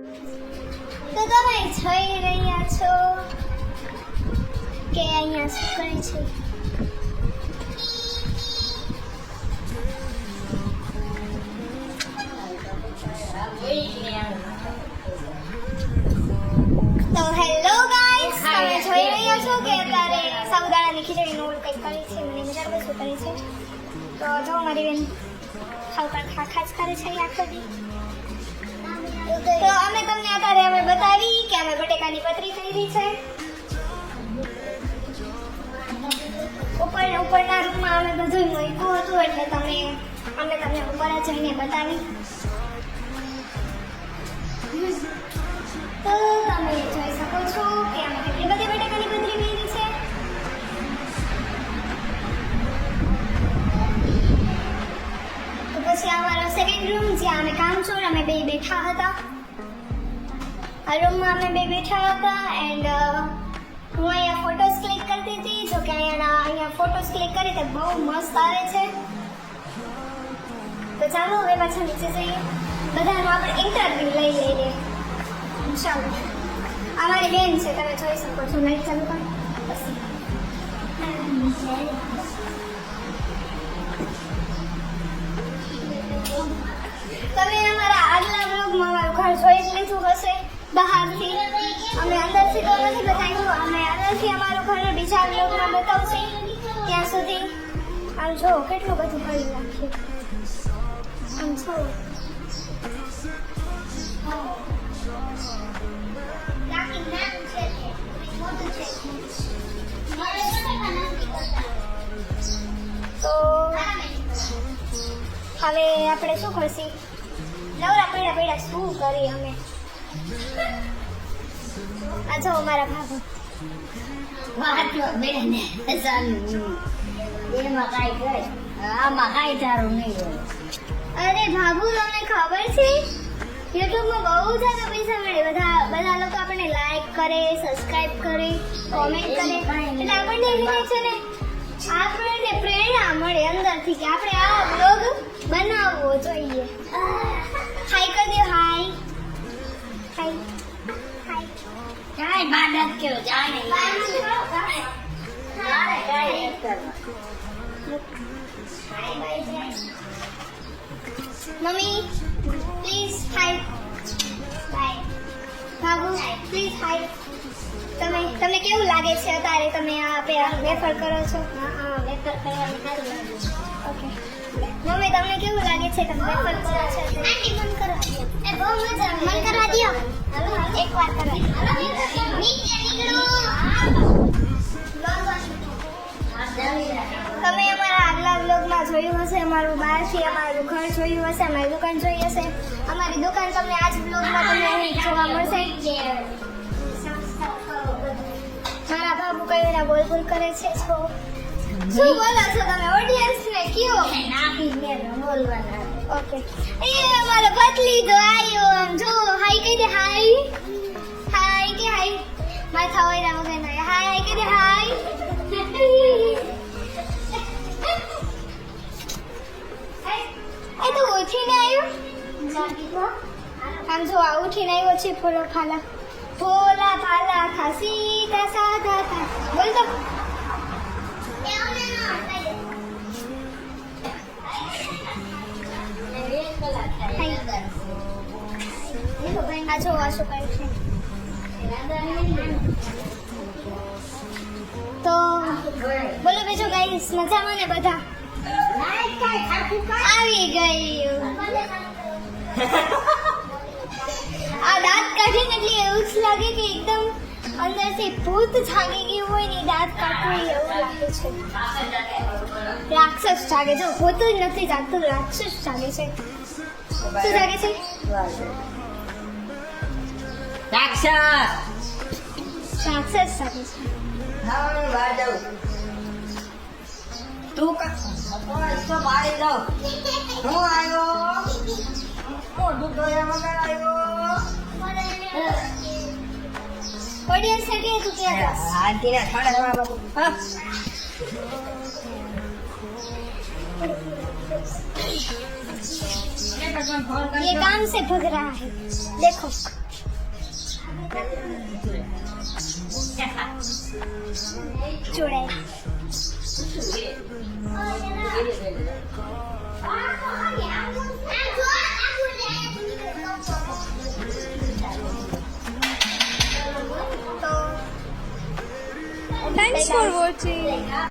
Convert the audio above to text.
તો તમે જોઈ રહ્યા છો કે અહીંયા શું કરે છે. તો હેલો ગાઈસ, તમે જોઈ રહ્યા છો કે અત્યારે સાબુદાણાની ખીચડીનું ઓલું કંઈક કરી છે. મને મજા આવે શું કરી છે. તો જો મારી બેન ખાસ કરે છે આખો દી. તો અમે તમને અત્યારે બતાવી કે અમે બટેકાની પતરી કરી છે. ઉપરના રૂમમાં અમે બધું મૂક્યું હતું એટલે અમે તમને ઉપર જઈને બતાવી. તો તમે જોઈ શકો છો કે અમે કેટલી બધી બટેકાની પતરી કરી છે. તો પછી અમારો સેકન્ડ રૂમ જ્યાં અમે કામચોર અમે બે બેઠા હતા. આ રૂમમાં અમે બે બેઠા હતા એન્ડ હું અહીંયા ફોટોસ ક્લિક કરતી હતી. જો કે અહીંયા ફોટોસ ક્લિક કરી તો બહુ મસ્ત આવે છે. તો ચાલો હવે પાછા નીચે જઈએ. બધાનો આપણે ઇન્ટરવ્યુ લઈ લઈએ. ચાલો, આ મારી બેન છે, તમે જોઈ શકો છો. લાઈટ ચાલુ કરો. તમે અમારા આગલા બ્લોગમાં અમારું ઘર જોઈ જ લીધું હશે બહારથી. અમે અંદરથી તો નથી બતાવ્યું, અમે અંદરથી અમારું ઘર બીજા બ્લોગમાં બતાવશે. ત્યાં સુધી આમ જો કેટલું બધું કરી નાખ્યું. આમ જો તો હવે આપણે શું કરશી? નવરા પડ્યા શું કરી અમે? આ જો મારા ભાભુ અરે ભાભુ, તમને ખબર છે યુટ્યુબમાં બહુ સારા પૈસા મળે. બધા લોકો આપણને લાઈક કરે, સબસ્ક્રાઇબ કરે, કોમેન્ટ કરે એટલે આપણને છે ને આપણને પ્રેરણા મળે અંદરથી કે આપણે આ બ્લોગ બનાવવો જોઈએ. હાય કરી દો. હાય હાય હાય. કાઈ બાદત કેવો જાણે મમ્મી પ્લીઝ હાય. બાય. બાબુ પ્લીઝ હાય. તમને કેવું લાગે છે અત્યારે તમે આ વેફર કરો છો? વેફર કરવાની સારું લાગે. ઓકે મમ્મી, તમને કેવું લાગે છે તમે વેફર કરો છો? આંટી મન કરવા દો. એ બહુ મજા આવે. મન કરવા દો. હાલો એકવાર કરવા. નીચે નીકળો. તમે અમારા આગલા બ્લોગમાં જોયું હશે, અમારું બહારથી અમારું ઘર જોયું હશે, અમારી દુકાન જોઈ હશે. અમારી દુકાન તમને આજ બ્લોગમાં તમને અહીં જોવા મળશે. મારા બાબુ કઈ બોલ કરે છે. શું બોલો છો તમે ઓડિયન્સને? કયો નાખીને બોલવાના. ઓકે. એ અમારો પતલી તો આવ્યો. આમ જો હાય કહી દે. હાય હાય કે હાય. માથા હોય ના વગર ના હાય હાય કહી દે. હાય. એ તો ઉઠીને આવ્યો. આમ જો આ ઉઠીને આવ્યો છે. ફોલા ફાલા ખાસી તા સાધા તા. બોલ તો. આ જો આ શું કરે છે. તો બોલો બીજું ગાઈસ, મજામાં ને બધા? આવી ગયું. આ દાંત કાઢીને એટલે એવું જ લાગે કે એકદમ અંદરથી ભૂત જાગી ગયું હોય ને દાંત કાઢવું એવું લાગે છે. રાક્ષસ જાગે. જો ભૂત જ નથી જાગતું, રાક્ષસ જાગે છે. શું જાગે છે? રાક્ષસ જાગે છે. તું તો મારી દઉં. હું આવ્યો. મોટું તો એ વગર આવ્યો. ઓડિયન્સ ને કે તું ક્યાં જાસ? આંટીના થોડા બાબુ. હા. ये काम से भग रहा है, देखो જોડાય Thanks for watching.